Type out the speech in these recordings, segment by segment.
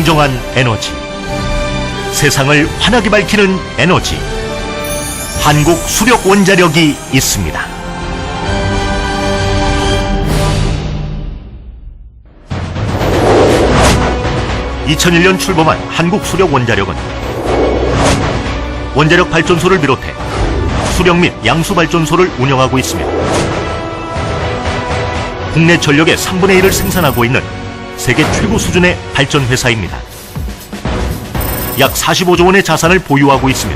공정한 에너지, 세상을 환하게 밝히는 에너지, 한국수력원자력이 있습니다. (2001년) 출범한 한국수력원자력은 원자력 발전소를 비롯해 수력 및 양수 발전소를 운영하고 있으며 국내 전력의 3분의 1을 생산하고 있는 세계 최고 수준의 발전회사입니다. 약 45조 원의 자산을 보유하고 있으며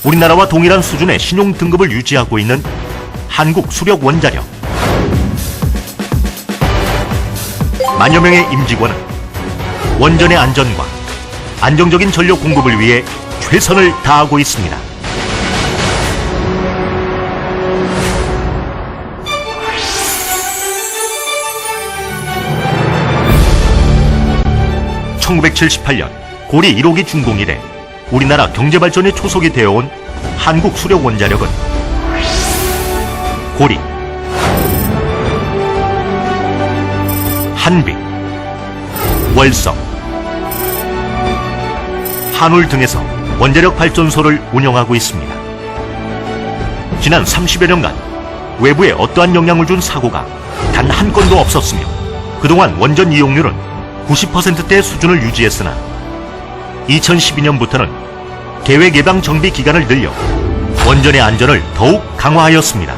우리나라와 동일한 수준의 신용 등급을 유지하고 있는 한국수력원자력. 만여 명의 임직원은 원전의 안전과 안정적인 전력 공급을 위해 최선을 다하고 있습니다. (1978년) 고리 1호기 준공 이래 우리나라 경제발전의 초석이 되어온 한국수력원자력은 고리, 한빛, 월성, 한울 등에서 원자력 발전소를 운영하고 있습니다. 지난 30여 년간 외부에 어떠한 영향을 준 사고가 단 한 건도 없었으며 그동안 원전 이용률은 90%대 수준을 유지했으나 2012년부터는 계획 예방 정비 기간을 늘려 원전의 안전을 더욱 강화하였습니다.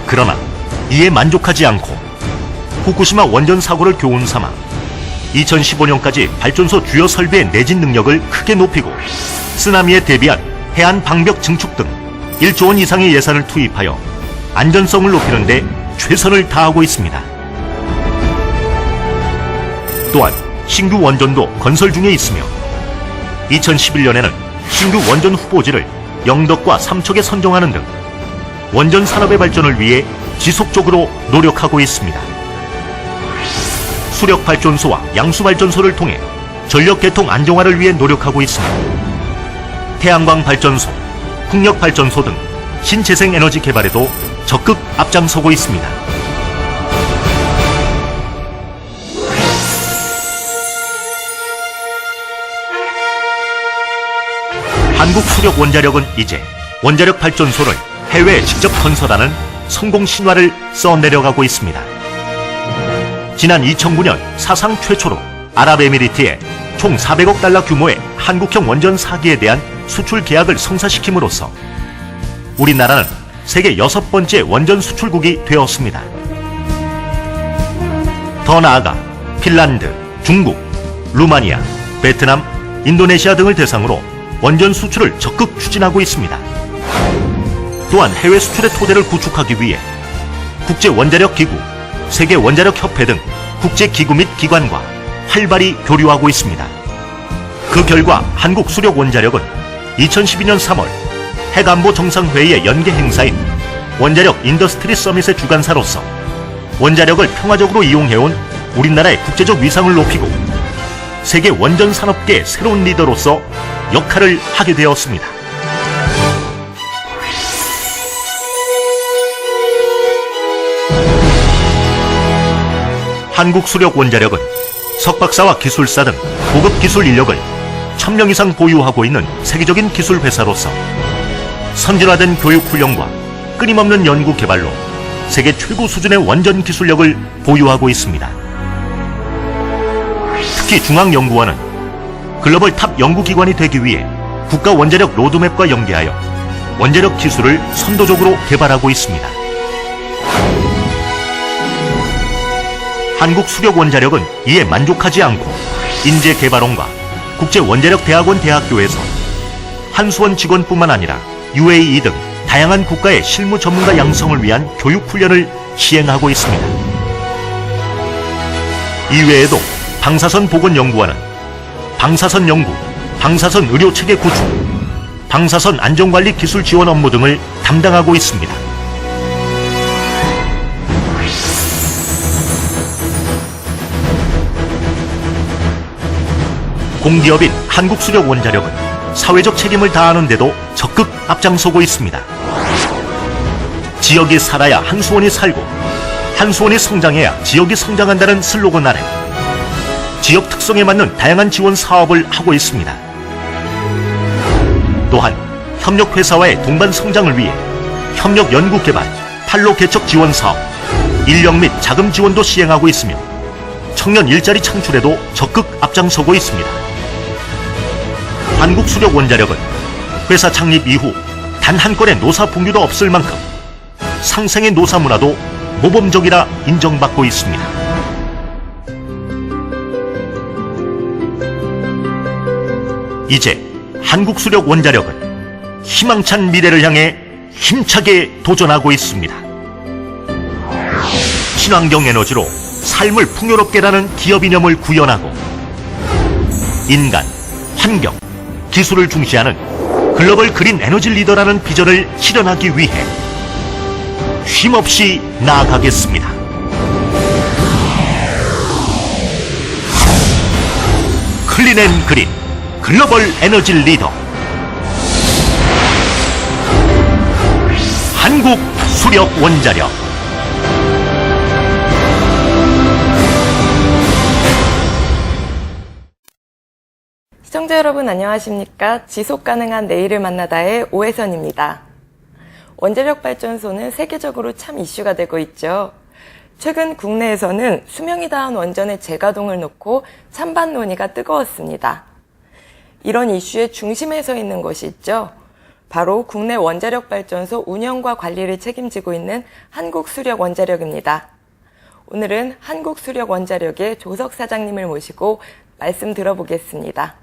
그러나 이에 만족하지 않고 후쿠시마 원전 사고를 교훈 삼아 2015년까지 발전소 주요 설비의 내진 능력을 크게 높이고 쓰나미에 대비한 해안 방벽 증축 등 1조 원 이상의 예산을 투입하여 안전성을 높이는 데 최선을 다하고 있습니다. 또한 신규 원전도 건설 중에 있으며 2011년에는 신규 원전 후보지를 영덕과 삼척에 선정하는 등 원전 산업의 발전을 위해 지속적으로 노력하고 있습니다. 수력발전소와 양수발전소를 통해 전력계통 안정화를 위해 노력하고 있으며 태양광 발전소, 풍력발전소 등 신재생에너지 개발에도 적극 앞장서고 있습니다. 한국수력원자력은 이제 원자력 발전소를 해외에 직접 건설하는 성공 신화를 써내려가고 있습니다. 지난 2009년 사상 최초로 아랍에미리트에 총 400억 달러 규모의 한국형 원전 4기에 대한 수출 계약을 성사시킴으로써 우리나라는 세계 6번째 원전 수출국이 되었습니다. 더 나아가 핀란드, 중국, 루마니아, 베트남, 인도네시아 등을 대상으로 원전 수출을 적극 추진하고 있습니다. 또한 해외 수출의 토대를 구축하기 위해 국제원자력기구, 세계원자력협회 등 국제기구 및 기관과 활발히 교류하고 있습니다. 그 결과 한국수력원자력은 2012년 3월 핵안보 정상회의의 연계 행사인 원자력 인더스트리 서밋의 주관사로서 원자력을 평화적으로 이용해온 우리나라의 국제적 위상을 높이고 세계 원전 산업계의 새로운 리더로서 역할을 하게 되었습니다. 한국수력원자력은 석박사와 기술사 등 고급 기술 인력을 1000명 이상 보유하고 있는 세계적인 기술 회사로서 선진화된 교육 훈련과 끊임없는 연구 개발로 세계 최고 수준의 원전 기술력을 보유하고 있습니다. 특히 중앙연구원은 글로벌 탑 연구기관이 되기 위해 국가원자력 로드맵과 연계하여 원자력 기술을 선도적으로 개발하고 있습니다. 한국수력원자력은 이에 만족하지 않고 인재개발원과 국제원자력대학원 대학교에서 한수원 직원뿐만 아니라 UAE 등 다양한 국가의 실무 전문가 양성을 위한 교육훈련을 시행하고 있습니다. 이외에도 방사선 보건연구원은 방사선 연구, 방사선 의료체계 구축, 방사선 안전관리 기술 지원 업무 등을 담당하고 있습니다. 공기업인 한국수력원자력은 사회적 책임을 다하는 데도 적극 앞장서고 있습니다. 지역이 살아야 한수원이 살고 한수원이 성장해야 지역이 성장한다는 슬로건 아래 지역 특성에 맞는 다양한 지원 사업을 하고 있습니다. 또한 협력회사와의 동반 성장을 위해 협력 연구개발, 판로 개척 지원 사업, 인력 및 자금 지원도 시행하고 있으며 청년 일자리 창출에도 적극 앞장서고 있습니다. 한국수력원자력은 회사 창립 이후 단 한 건의 노사 분규도 없을 만큼 상생의 노사 문화도 모범적이라 인정받고 있습니다. 이제 한국수력원자력은 희망찬 미래를 향해 힘차게 도전하고 있습니다. 친환경 에너지로 삶을 풍요롭게라는 기업 이념을 구현하고 인간, 환경, 기술을 중시하는 글로벌 그린 에너지 리더라는 비전을 실현하기 위해 쉼없이 나아가겠습니다. 클린 앤 그린 글로벌 에너지 리더 한국수력원자력. 시청자 여러분 안녕하십니까? 지속가능한 내일을 만나다의 오혜선입니다. 원자력 발전소는 세계적으로 참 이슈가 되고 있죠. 최근 국내에서는 수명이 다한 원전의 재가동을 놓고 찬반 논의가 뜨거웠습니다. 이런 이슈의 중심에 서 있는 것이 있죠. 바로 국내 원자력 발전소 운영과 관리를 책임지고 있는 한국수력원자력입니다. 오늘은 한국수력원자력의 조석 사장님을 모시고 말씀 들어보겠습니다.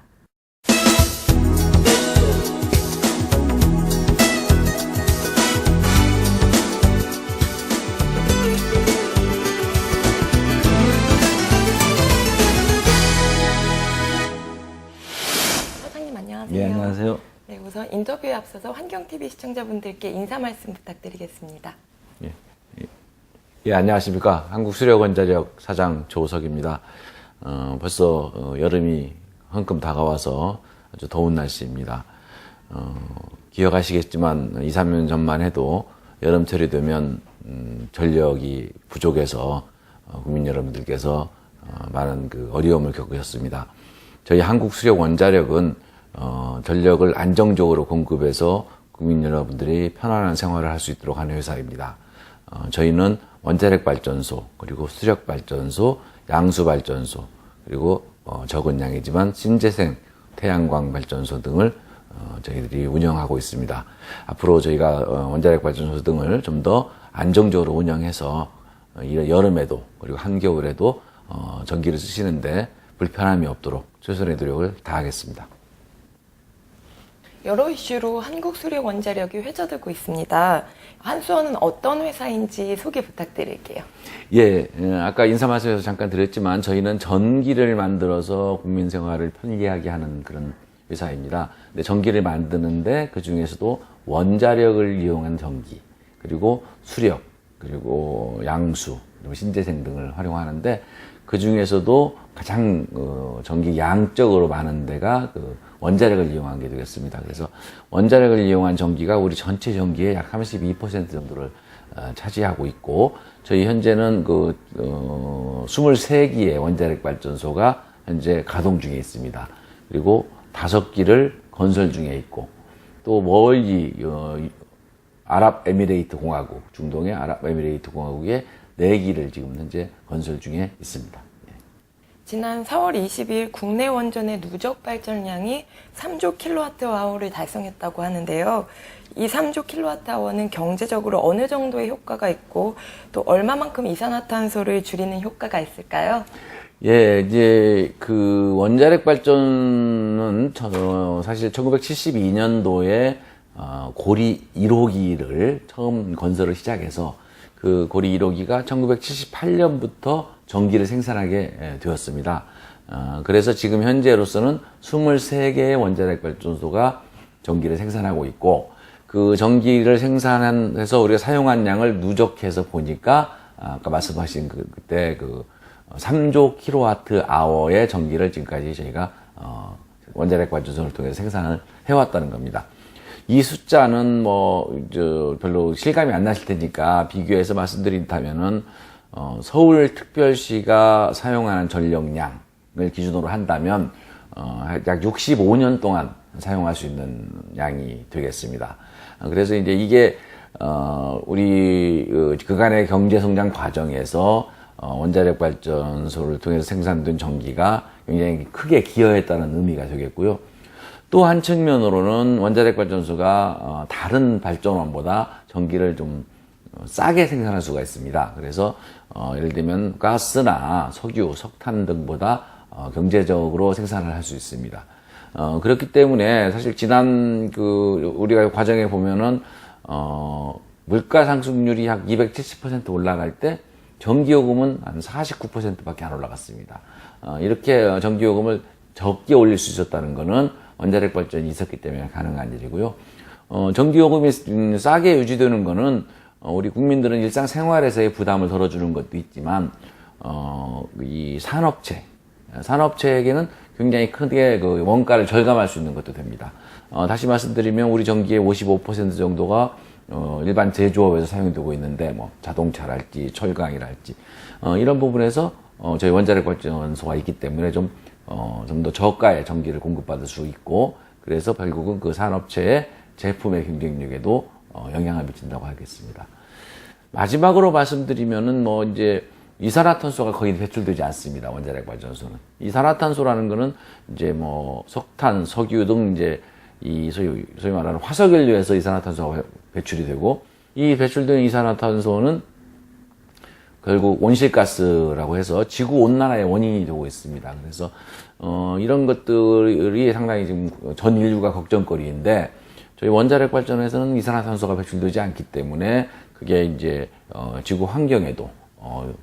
사장님 안녕하세요. 예, 안녕하세요. 네, 우선 인터뷰에 앞서서 환경TV 시청자분들께 인사 말씀 부탁드리겠습니다. 예, 안녕하십니까. 한국수력원자력 사장 조석입니다. 벌써 여름이 흥금 다가와서 아주 더운 날씨입니다. 기억하시겠지만 2, 3년 전만 해도 여름철이 되면 전력이 부족해서 국민 여러분들께서 많은 어려움을 겪으셨습니다. 저희 한국수력원자력은 전력을 안정적으로 공급해서 국민 여러분들이 편안한 생활을 할 수 있도록 하는 회사입니다. 저희는 원자력 발전소, 그리고 수력 발전소, 양수 발전소, 그리고 적은 양이지만 신재생 태양광 발전소 등을 저희들이 운영하고 있습니다. 앞으로 저희가 원자력 발전소 등을 좀 더 안정적으로 운영해서 여름에도 그리고 한겨울에도 전기를 쓰시는데 불편함이 없도록 최선의 노력을 다하겠습니다. 여러 이슈로 한국수력원자력이 회자되고 있습니다. 한수원은 어떤 회사인지 소개 부탁드릴게요. 예, 아까 인사 말씀에서 잠깐 드렸지만 저희는 전기를 만들어서 국민 생활을 편리하게 하는 그런 회사입니다. 근데 전기를 만드는데 그 중에서도 원자력을 이용한 전기, 그리고 수력, 그리고 양수, 그리고 신재생 등을 활용하는데 그 중에서도 가장 전기 양적으로 많은 데가 원자력을 이용한 게 되겠습니다. 그래서 원자력을 이용한 전기가 우리 전체 전기의 약 32% 정도를 차지하고 있고, 저희 현재는 23기의 원자력 발전소가 현재 가동 중에 있습니다. 그리고 5기를 건설 중에 있고, 또 멀리 아랍에미레이트 공화국, 중동의 아랍에미레이트 공화국에 4기를 지금 현재 건설 중에 있습니다. 지난 4월 22일 국내 원전의 누적 발전량이 3조 킬로와트아워를 달성했다고 하는데요. 이 3조 킬로와트아워는 경제적으로 어느 정도의 효과가 있고 또 얼마만큼 이산화탄소를 줄이는 효과가 있을까요? 예, 이제 원자력 발전은 사실 1972년도에 고리 1호기를 처음 건설을 시작해서 그 고리 1호기가 1978년부터 전기를 생산하게 되었습니다. 그래서 지금 현재로서는 23개의 원자력 발전소가 전기를 생산하고 있고, 그 전기를 생산해서 우리가 사용한 양을 누적해서 보니까 아까 말씀하신 그때 3조 킬로와트 아워의 전기를 지금까지 저희가 원자력 발전소를 통해서 생산을 해왔다는 겁니다. 이 숫자는 별로 실감이 안 나실 테니까 비교해서 말씀드린다면은 서울특별시가 사용하는 전력량, 기준으로 한다면 약 65년 동안 사용할 수 있는 양이 되겠습니다. 그래서 이제 이게 우리 그간의 경제 성장 과정에서 원자력 발전소를 통해서 생산된 전기가 굉장히 크게 기여했다는 의미가 되겠고요. 또 한 측면으로는 원자력 발전소가 다른 발전원보다 전기를 좀 싸게 생산할 수가 있습니다. 그래서 예를 들면 가스나 석유, 석탄 등보다 경제적으로 생산을 할 수 있습니다. 그렇기 때문에 사실 지난 우리가 과정에 보면은 물가 상승률이 약 270% 올라갈 때 전기요금은 한 49%밖에 안 올라갔습니다. 이렇게 전기요금을 적게 올릴 수 있었다는 것은 원자력 발전이 있었기 때문에 가능한 일이고요. 전기요금이 싸게 유지되는 것은 우리 국민들은 일상생활에서의 부담을 덜어주는 것도 있지만 이 산업체에게는 굉장히 크게 그 원가를 절감할 수 있는 것도 됩니다. 다시 말씀드리면 우리 전기의 55% 정도가 일반 제조업에서 사용되고 있는데 뭐 자동차랄지 철강이랄지 이런 부분에서 저희 원자력 발전소가 있기 때문에 좀 더 저가의 전기를 공급받을 수 있고, 그래서 결국은 그 산업체의 제품의 경쟁력에도 영향을 미친다고 하겠습니다. 마지막으로 말씀드리면은 뭐 이제 이산화탄소가 거의 배출되지 않습니다. 원자력 발전소는. 이산화탄소라는 거는 이제 뭐 석탄, 석유 등 이제 이 소위 말하는 화석연료에서 이산화탄소가 배출이 되고, 이 배출된 이산화탄소는 결국 온실가스라고 해서 지구 온난화의 원인이 되고 있습니다. 그래서 이런 것들이 상당히 지금 전 인류가 걱정거리인데, 저희 원자력 발전에서는 이산화탄소가 배출되지 않기 때문에 그게 이제 지구 환경에도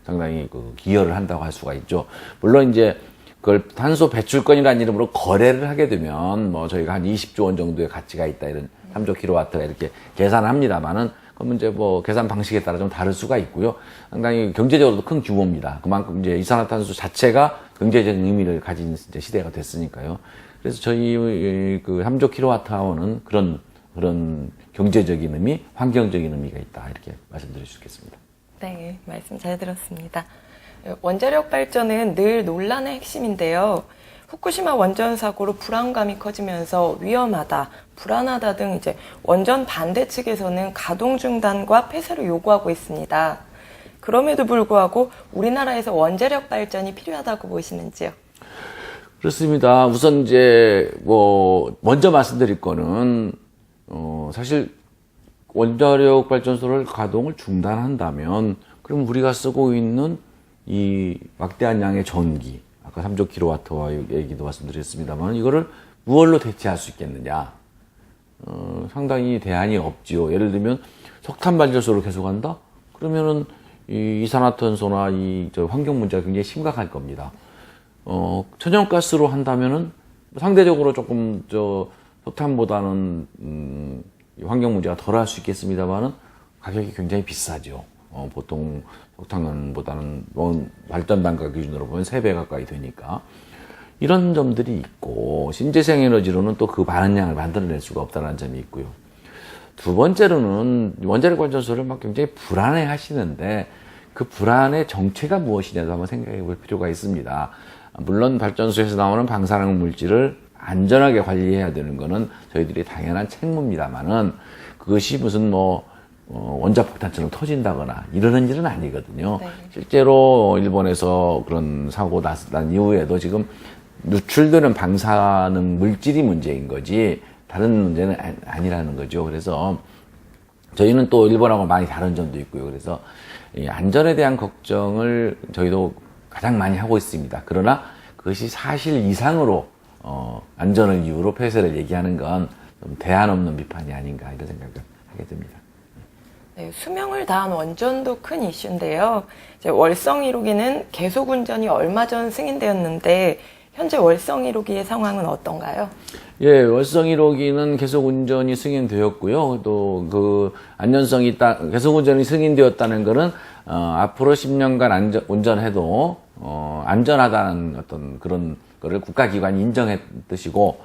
상당히 기여를 한다고 할 수가 있죠. 물론 이제 그걸 탄소 배출권이라는 이름으로 거래를 하게 되면 뭐 저희가 한 20조 원 정도의 가치가 있다, 이런 3조 킬로와트가 이렇게 계산을 합니다만은, 그러면 이제 뭐 계산 방식에 따라 좀 다를 수가 있고요. 상당히 경제적으로도 큰 규모입니다. 그만큼 이제 이산화탄소 자체가 경제적인 의미를 가진 이제 시대가 됐으니까요. 그래서 저희 그 3조 킬로와트 아워는 그런 경제적인 의미, 환경적인 의미가 있다, 이렇게 말씀드릴 수 있겠습니다. 네, 말씀 잘 들었습니다. 원자력 발전은 늘 논란의 핵심인데요. 후쿠시마 원전 사고로 불안감이 커지면서 위험하다, 불안하다 등 이제 원전 반대 측에서는 가동 중단과 폐쇄를 요구하고 있습니다. 그럼에도 불구하고 우리나라에서 원자력 발전이 필요하다고 보시는지요? 그렇습니다. 우선 이제 먼저 말씀드릴 거는 사실 원자력 발전소를 가동을 중단한다면 그럼 우리가 쓰고 있는 이 막대한 양의 전기, 아까 3조 킬로와트와 얘기도 말씀드렸습니다만, 이거를 무엇로 대체할 수 있겠느냐? 상당히 대안이 없지요. 예를 들면 석탄 발전소를 계속한다? 그러면은 이 이산화탄소나 저 환경 문제가 굉장히 심각할 겁니다. 천연가스로 한다면은 상대적으로 조금 석탄보다는 환경 문제가 덜할 수 있겠습니다만은 가격이 굉장히 비싸죠. 보통 석탄보다는 발전 단가 기준으로 보면 3배 가까이 되니까 이런 점들이 있고, 신재생 에너지로는 또 그 많은 양을 만들어낼 수가 없다는 점이 있고요. 두 번째로는 원자력 발전소를 막 굉장히 불안해 하시는데 그 불안의 정체가 무엇이냐도 한번 생각해 볼 필요가 있습니다. 물론 발전소에서 나오는 방사능 물질을 안전하게 관리해야 되는 거는 저희들이 당연한 책무입니다만은, 그것이 무슨 원자폭탄처럼 터진다거나 이러는 일은 아니거든요. 네. 실제로 일본에서 그런 사고 난 이후에도 지금 누출되는 방사능 물질이 문제인 거지 다른 문제는 아니라는 거죠. 그래서 저희는 또 일본하고 많이 다른 점도 있고요. 그래서 이 안전에 대한 걱정을 저희도 가장 많이 하고 있습니다. 그러나 그것이 사실 이상으로 안전을 이유로 폐쇄를 얘기하는 건 좀 대안 없는 비판이 아닌가, 이런 생각을 하게 됩니다. 네, 수명을 다한 원전도 큰 이슈인데요. 이제 월성 1호기는 계속 운전이 얼마 전 승인되었는데 현재 월성 1호기의 상황은 어떤가요? 예, 월성 1호기는 계속 운전이 승인되었고요. 또 그 안전성이 계속 운전이 승인되었다는 것은 앞으로 10년간 운전해도 안전하다는 어떤 그런 거를 국가기관이 인정했 뜻이고,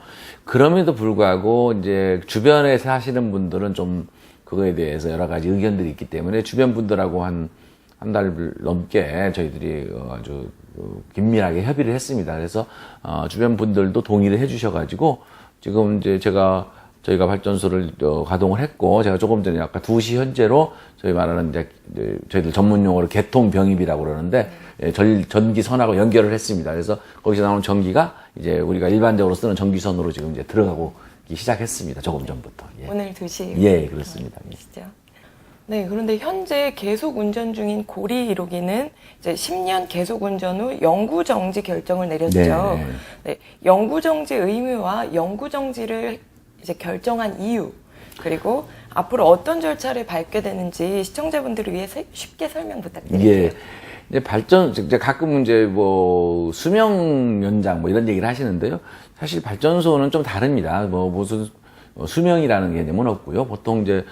그럼에도 불구하고 이제 주변에 사시는 분들은 좀 그거에 대해서 여러 가지 의견들이 있기 때문에 주변 분들하고 한 달 넘게 저희들이 아주 긴밀하게 협의를 했습니다. 그래서 주변 분들도 동의를 해주셔가지고 지금 이제 저희가 발전소를 가동을 했고, 제가 조금 전에 아까 2시 현재로 저희 말하는 이제 저희들 전문 용어로 개통 병입이라고 그러는데 전기선하고 연결을 했습니다. 그래서 거기서 나오는 전기가 이제 우리가 일반적으로 쓰는 전기선으로 지금 이제 들어가고 시작했습니다. 조금 전부터. 예. 오늘 2시. 예, 그렇습니다. 시죠. 네, 그런데 현재 계속 운전 중인 고리 1호기는 이제 10년 계속 운전 후 영구 정지 결정을 내렸죠. 네. 네, 영구 정지 의무와 영구 정지를 이제 결정한 이유, 그리고 앞으로 어떤 절차를 밟게 되는지 시청자분들을 위해 쉽게 설명 부탁드릴게요. 예. 이제 가끔 이제 수명 연장 이런 얘기를 하시는데요. 사실 발전소는 좀 다릅니다. 무슨 수명이라는 개념은 없고요. 보통 이제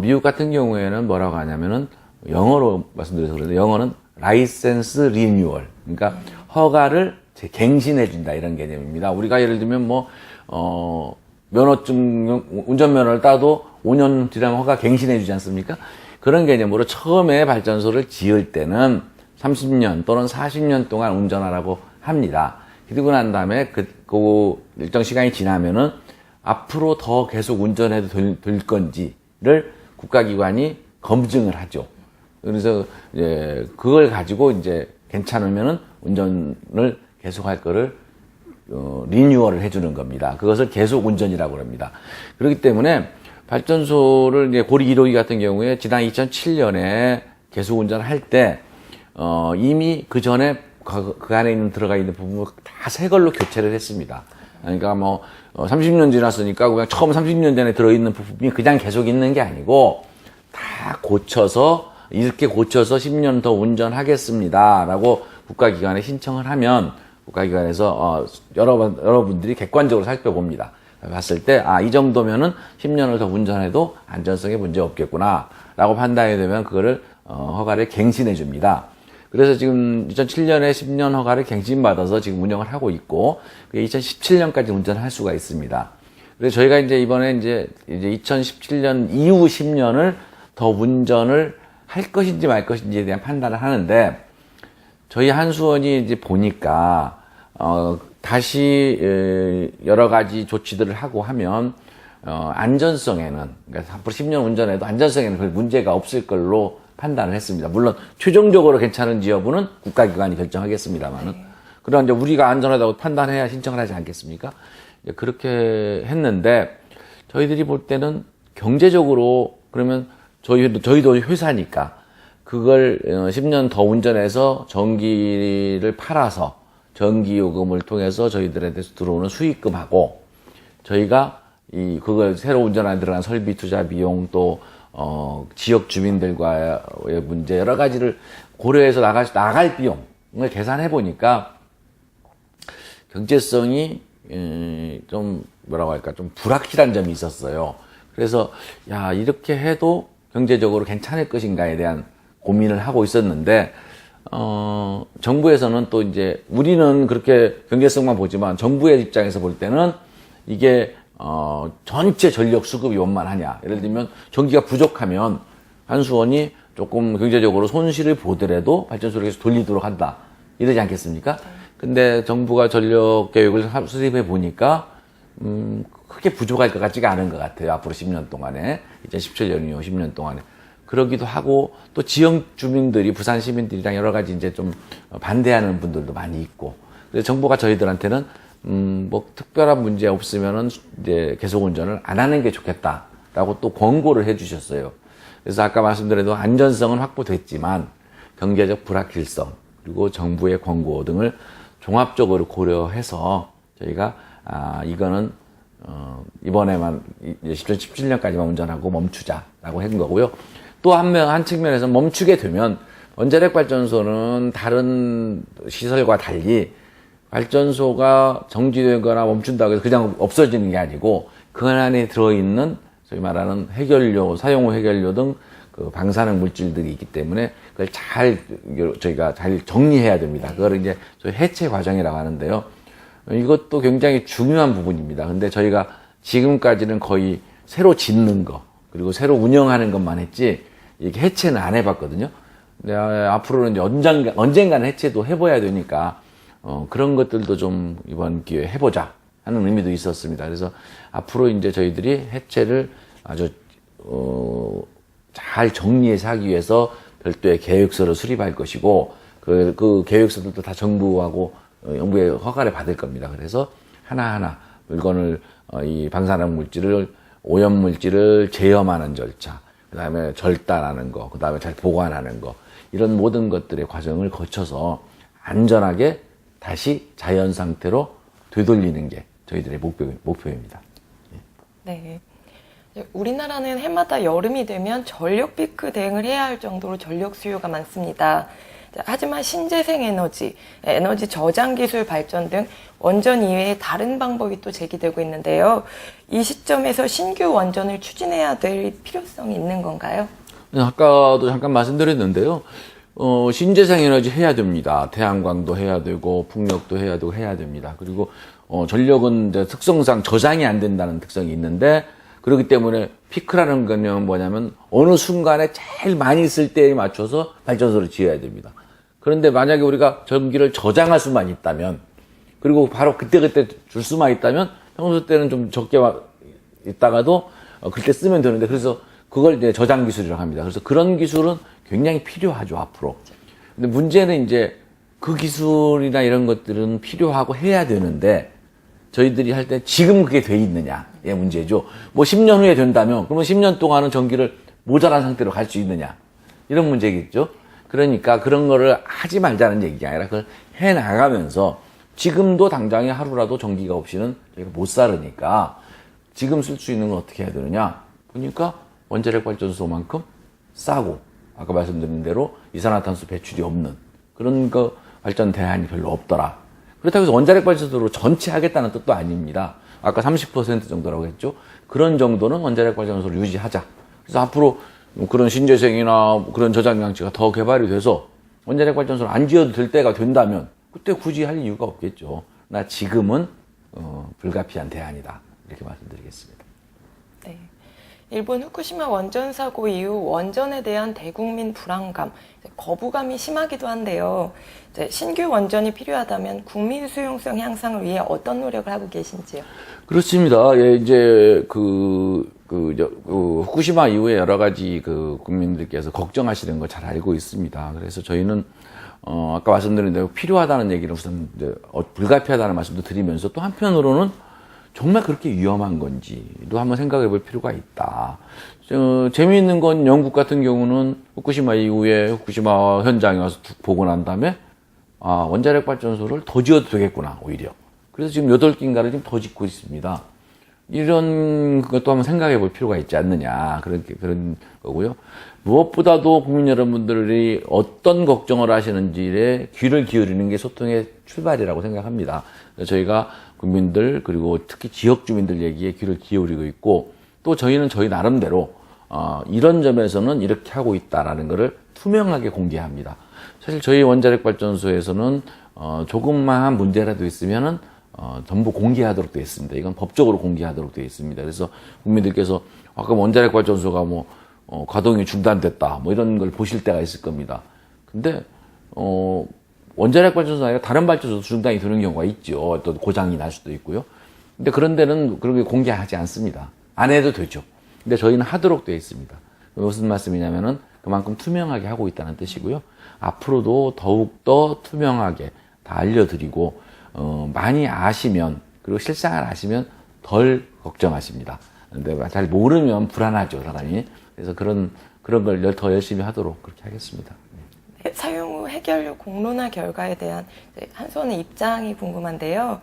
미국 같은 경우에는 뭐라고 하냐면은 영어로 말씀드려서 그런데 영어는 라이센스 리뉴얼, 그러니까 허가를 갱신해 준다 이런 개념입니다. 우리가 예를 들면 면허증 운전면허를 따도 5년 지나면 허가 갱신해 주지 않습니까? 그런 개념으로 처음에 발전소를 지을 때는 30년 또는 40년 동안 운전하라고 합니다. 그리고 난 다음에 그 일정 시간이 지나면은 앞으로 더 계속 운전해도 될 건지를 국가기관이 검증을 하죠. 그래서 이제 그걸 가지고 이제 괜찮으면은 운전을 계속할 거를 리뉴얼을 해주는 겁니다. 그것을 계속 운전이라고 합니다. 그렇기 때문에 발전소를 이제 고리 1호기 같은 경우에 지난 2007년에 계속 운전할 때 이미 그 전에 그 안에 들어가 있는 부분을 다 새 걸로 교체를 했습니다. 그러니까 30년 지났으니까 그냥 처음 30년 전에 들어있는 부품이 그냥 계속 있는 게 아니고 다 이렇게 고쳐서 10년 더 운전하겠습니다 라고 국가기관에 신청을 하면 국가기관에서 여러분들이 객관적으로 살펴봅니다. 봤을 때 이 정도면은 10년을 더 운전해도 안전성에 문제 없겠구나 라고 판단이 되면 그거를 허가를 갱신해 줍니다. 그래서 지금 2007년에 10년 허가를 갱신받아서 지금 운영을 하고 있고 2017년까지 운전할 수가 있습니다. 그래서 저희가 이제 이번에 이제 2017년 이후 10년을 더 운전을 할 것인지 말 것인지에 대한 판단을 하는데, 저희 한수원이 이제 보니까 다시 여러 가지 조치들을 하고 하면 안전성에는, 그러니까 앞으로 10년 운전해도 안전성에는 별 문제가 없을 걸로 판단을 했습니다. 물론 최종적으로 괜찮은지 여부는 국가기관이 결정하겠습니다만은, 그러나 이제 우리가 안전하다고 판단해야 신청을 하지 않겠습니까? 그렇게 했는데, 저희들이 볼 때는 경제적으로, 그러면 저희도 회사니까 그걸 10년 더 운전해서 전기를 팔아서 전기요금을 통해서 저희들한테서 들어오는 수익금하고, 저희가 그걸 새로 운전하는 들어간 설비 투자 비용, 또 지역 주민들과의 문제, 여러 가지를 고려해서 나갈 비용을 계산해 보니까 경제성이 좀 좀 불확실한 점이 있었어요. 그래서 이렇게 해도 경제적으로 괜찮을 것인가에 대한 고민을 하고 있었는데, 정부에서는 또 이제 우리는 그렇게 경제성만 보지만 정부의 입장에서 볼 때는 이게 전체 전력 수급이 원만하냐. 예를 들면 전기가 부족하면 한수원이 조금 경제적으로 손실을 보더라도 발전소를 계속 돌리도록 한다. 이러지 않겠습니까? 근데 정부가 전력 계획을 수립해 보니까 크게 부족할 것 같지가 않은 것 같아요. 앞으로 10년 동안에. 2017년 이후 10년 동안에. 그러기도 하고, 또 지역 주민들이, 부산 시민들이랑 여러 가지 이제 좀 반대하는 분들도 많이 있고. 그래서 정부가 저희들한테는 특별한 문제 없으면은 이제 계속 운전을 안 하는 게 좋겠다라고 또 권고를 해 주셨어요. 그래서 아까 말씀드린 안전성은 확보됐지만 경제적 불확실성, 그리고 정부의 권고 등을 종합적으로 고려해서 저희가 이거는 이번에만 2017년까지만 운전하고 멈추자라고 한 거고요. 또 한 측면에서 멈추게 되면 원자력 발전소는 다른 시설과 달리 발전소가 정지되거나 멈춘다고 해서 그냥 없어지는 게 아니고 그 안에 들어있는 소위 말하는 해결료, 사용 후 해결료 등 그 방사능 물질들이 있기 때문에 그걸 저희가 잘 정리해야 됩니다. 그걸 이제 저희 해체 과정이라고 하는데요. 이것도 굉장히 중요한 부분입니다. 근데 저희가 지금까지는 거의 새로 짓는 거, 그리고 새로 운영하는 것만 했지, 이게 해체는 안 해봤거든요. 앞으로는 이제 언젠가는 해체도 해봐야 되니까 그런 것들도 좀 이번 기회에 해보자 하는 의미도 있었습니다. 그래서 앞으로 이제 저희들이 해체를 아주 잘 정리해서 하기 위해서 별도의 계획서를 수립할 것이고 그 계획서들도 다 정부하고 정부의 허가를 받을 겁니다. 그래서 하나하나 물건을 이 방사능 물질을 오염 물질을 제염하는 절차, 그다음에 절단하는 거, 그다음에 잘 보관하는 거 이런 모든 것들의 과정을 거쳐서 안전하게 다시 자연 상태로 되돌리는 게 저희들의 목표입니다. 네. 우리나라는 해마다 여름이 되면 전력 피크 대응을 해야 할 정도로 전력 수요가 많습니다. 하지만 신재생 에너지, 에너지 저장 기술 발전 등 원전 이외에 다른 방법이 또 제기되고 있는데요. 이 시점에서 신규 원전을 추진해야 될 필요성이 있는 건가요? 아까도 잠깐 말씀드렸는데요. 신재생 에너지 해야 됩니다. 태양광도 해야 되고 풍력도 해야 되고 해야 됩니다. 그리고 전력은 이제 특성상 저장이 안 된다는 특성이 있는데 그렇기 때문에 피크라는 거는 뭐냐면 어느 순간에 제일 많이 쓸 때에 맞춰서 발전소를 지어야 됩니다. 그런데 만약에 우리가 전기를 저장할 수만 있다면 그리고 바로 그때그때 줄 수만 있다면 평소 때는 좀 적게 있다가도 그때 쓰면 되는데 그래서 그걸 이제 저장 기술이라고 합니다. 그래서 그런 기술은 굉장히 필요하죠, 앞으로. 근데 문제는 이제 그 기술이나 이런 것들은 필요하고 해야 되는데 저희들이 할 때 지금 그게 돼 있느냐의 문제죠. 뭐 10년 후에 된다면 그러면 10년 동안은 전기를 모자란 상태로 갈 수 있느냐 이런 문제겠죠. 그러니까 그런 거를 하지 말자는 얘기가 아니라 그걸 해 나가면서 지금도 당장에 하루라도 전기가 없이는 저희가 못 살으니까 지금 쓸 수 있는 건 어떻게 해야 되느냐 보니까 원자력 발전소만큼 싸고 아까 말씀드린 대로 이산화탄소 배출이 없는 그런 거 발전 대안이 별로 없더라. 그렇다고 해서 원자력 발전소로 전체 하겠다는 뜻도 아닙니다. 아까 30% 정도라고 했죠. 그런 정도는 원자력 발전소를 유지하자. 그래서 앞으로 그런 신재생이나 그런 저장 장치가 더 개발이 돼서 원자력 발전소를 안 지어도 될 때가 된다면 그때 굳이 할 이유가 없겠죠. 나 지금은 불가피한 대안이다. 이렇게 말씀드리겠습니다. 네. 일본 후쿠시마 원전 사고 이후 원전에 대한 대국민 불안감, 거부감이 심하기도 한데요. 신규 원전이 필요하다면 국민 수용성 향상을 위해 어떤 노력을 하고 계신지요? 그렇습니다. 예, 이제 후쿠시마 이후에 여러 가지 국민들께서 걱정하시는 걸 잘 알고 있습니다. 그래서 저희는 아까 말씀드린 대로 필요하다는 얘기를 우선 불가피하다는 말씀도 드리면서 또 한편으로는 정말 그렇게 위험한 건지도 한번 생각해 볼 필요가 있다. 재미있는 건 영국 같은 경우는 후쿠시마 이후에 후쿠시마 현장에 와서 보고 난 다음에 원자력 발전소를 더 지어도 되겠구나, 오히려. 그래서 지금 8개인가를 지금 더 짓고 있습니다. 이런 것도 한번 생각해 볼 필요가 있지 않느냐. 그런 거고요. 무엇보다도 국민 여러분들이 어떤 걱정을 하시는지에 귀를 기울이는 게 소통의 출발이라고 생각합니다. 저희가 국민들 그리고 특히 지역 주민들 얘기에 귀를 기울이고 있고 또 저희는 저희 나름대로 이런 점에서는 이렇게 하고 있다라는 것을 투명하게 공개합니다. 사실 저희 원자력 발전소에서는 조금만 문제라도 있으면은 전부 공개하도록 되어 있습니다. 이건 법적으로 공개하도록 되어 있습니다. 그래서 국민들께서 아까 원자력 발전소가 가동이 중단됐다 이런 걸 보실 때가 있을 겁니다. 근데 원자력 발전소 아니라 다른 발전소도 중단이 되는 경우가 있죠. 또 고장이 날 수도 있고요. 근데 그런 데는 그렇게 공개하지 않습니다. 안 해도 되죠. 근데 저희는 하도록 되어 있습니다. 무슨 말씀이냐면은 그만큼 투명하게 하고 있다는 뜻이고요. 앞으로도 더욱더 투명하게 다 알려드리고 많이 아시면 그리고 실상을 아시면 덜 걱정하십니다. 근데 잘 모르면 불안하죠, 사람이. 그래서 그런 걸 더 열심히 하도록 그렇게 하겠습니다. 사용 후 해결료 공론화 결과에 대한 한수원의 입장이 궁금한데요.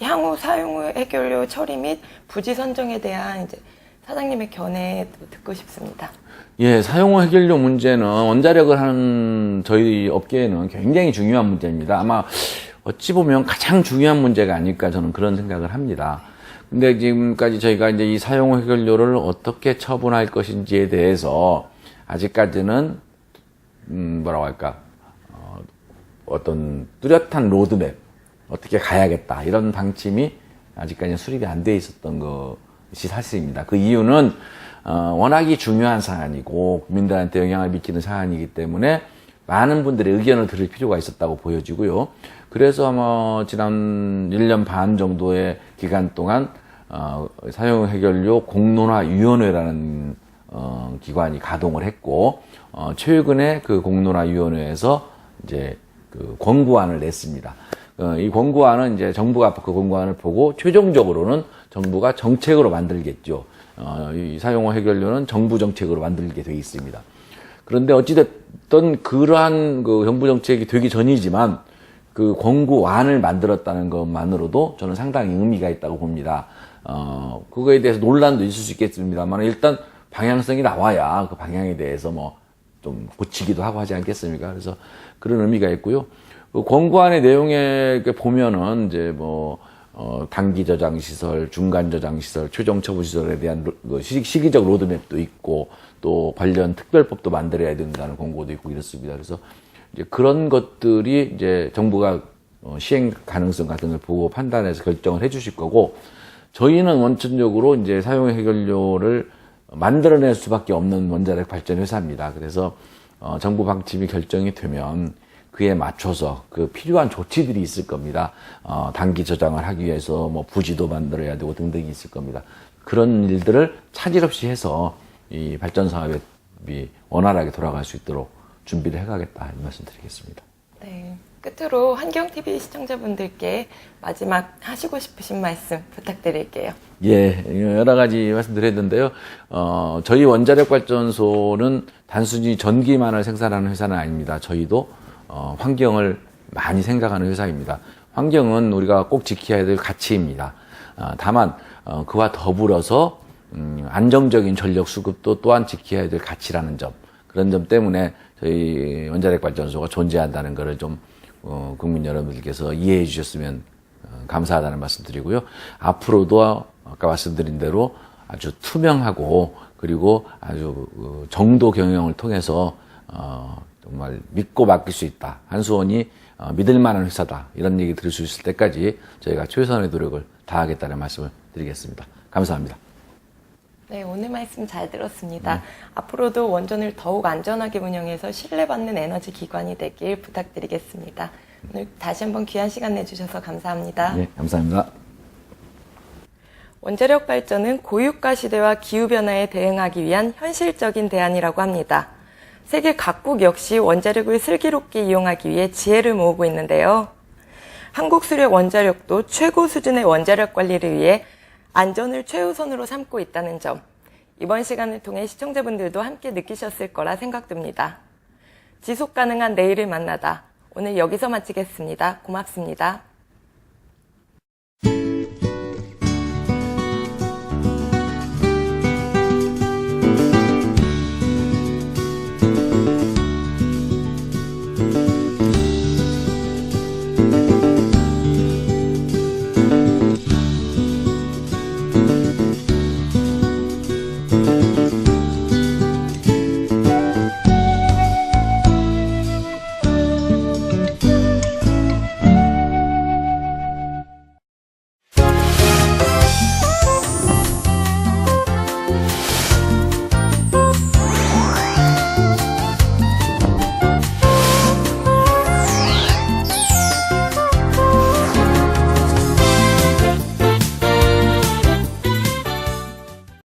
향후 사용 후 해결료 처리 및 부지 선정에 대한 사장님의 견해 듣고 싶습니다. 예, 사용 후 해결료 문제는 원자력을 하는 저희 업계에는 굉장히 중요한 문제입니다. 아마 어찌 보면 가장 중요한 문제가 아닐까 저는 그런 생각을 합니다. 근데 지금까지 저희가 이제 이 사용 후 해결료를 어떻게 처분할 것인지에 대해서 아직까지는 뭐라고 할까 어떤 뚜렷한 로드맵 어떻게 가야겠다 이런 방침이 아직까지는 수립이 안 돼 있었던 것이 사실입니다. 그 이유는 워낙이 중요한 사안이고 국민들한테 영향을 미치는 사안이기 때문에 많은 분들의 의견을 들을 필요가 있었다고 보여지고요. 그래서 지난 1년 반 정도의 기간 동안 사용 해결료 공론화위원회라는 기관이 가동을 했고, 최근에 그 공론화위원회에서 이제 그 권고안을 냈습니다. 이 권고안은 이제 정부가 그 권고안을 보고 최종적으로는 정부가 정책으로 만들겠죠. 이 사용료 해결료는 정부 정책으로 만들게 돼 있습니다. 그런데 어찌됐든 그러한 그 정부 정책이 되기 전이지만 그 권고안을 만들었다는 것만으로도 저는 상당히 의미가 있다고 봅니다. 그거에 대해서 논란도 있을 수 있겠습니다만 일단 방향성이 나와야 그 방향에 대해서 좀 고치기도 하고 하지 않겠습니까? 그래서 그런 의미가 있고요. 그 권고안의 내용에 보면은 이제 단기 저장 시설, 중간 저장 시설, 최종 처분 시설에 대한 시기적 로드맵도 있고 또 관련 특별법도 만들어야 된다는 권고도 있고 이렇습니다. 그래서 이제 그런 것들이 이제 정부가 시행 가능성 같은 걸 보고 판단해서 결정을 해주실 거고, 저희는 원천적으로 이제 사용 해결료를 만들어낼 수밖에 없는 원자력 발전 회사입니다. 그래서 정부 방침이 결정이 되면 그에 맞춰서 그 필요한 조치들이 있을 겁니다. 단기 저장을 하기 위해서 부지도 만들어야 되고 등등이 있을 겁니다. 그런 일들을 차질 없이 해서 이 발전 사업이 원활하게 돌아갈 수 있도록 준비를 해가겠다 이 말씀 드리겠습니다. 네. 끝으로 환경TV 시청자분들께 마지막 하시고 싶으신 말씀 부탁드릴게요. 예, 여러 가지 말씀드렸는데요. 저희 원자력 발전소는 단순히 전기만을 생산하는 회사는 아닙니다. 저희도 환경을 많이 생각하는 회사입니다. 환경은 우리가 꼭 지켜야 될 가치입니다. 다만 그와 더불어서 안정적인 전력 수급도 또한 지켜야 될 가치라는 점, 그런 점 때문에 저희 원자력 발전소가 존재한다는 것을 좀 국민 여러분들께서 이해해 주셨으면 감사하다는 말씀 드리고요. 앞으로도 아까 말씀드린 대로 아주 투명하고 그리고 아주 정도 경영을 통해서 정말 믿고 맡길 수 있다. 한수원이 믿을 만한 회사다. 이런 얘기 들을 수 있을 때까지 저희가 최선의 노력을 다하겠다는 말씀을 드리겠습니다. 감사합니다. 네, 오늘 말씀 잘 들었습니다. 앞으로도 원전을 더욱 안전하게 운영해서 신뢰받는 에너지 기관이 되길 부탁드리겠습니다. 오늘 다시 한번 귀한 시간 내주셔서 감사합니다. 네, 감사합니다. 원자력 발전은 고유가 시대와 기후변화에 대응하기 위한 현실적인 대안이라고 합니다. 세계 각국 역시 원자력을 슬기롭게 이용하기 위해 지혜를 모으고 있는데요. 한국수력원자력도 최고 수준의 원자력 관리를 위해 안전을 최우선으로 삼고 있다는 점, 이번 시간을 통해 시청자분들도 함께 느끼셨을 거라 생각됩니다. 지속가능한 내일을 만나다. 오늘 여기서 마치겠습니다. 고맙습니다.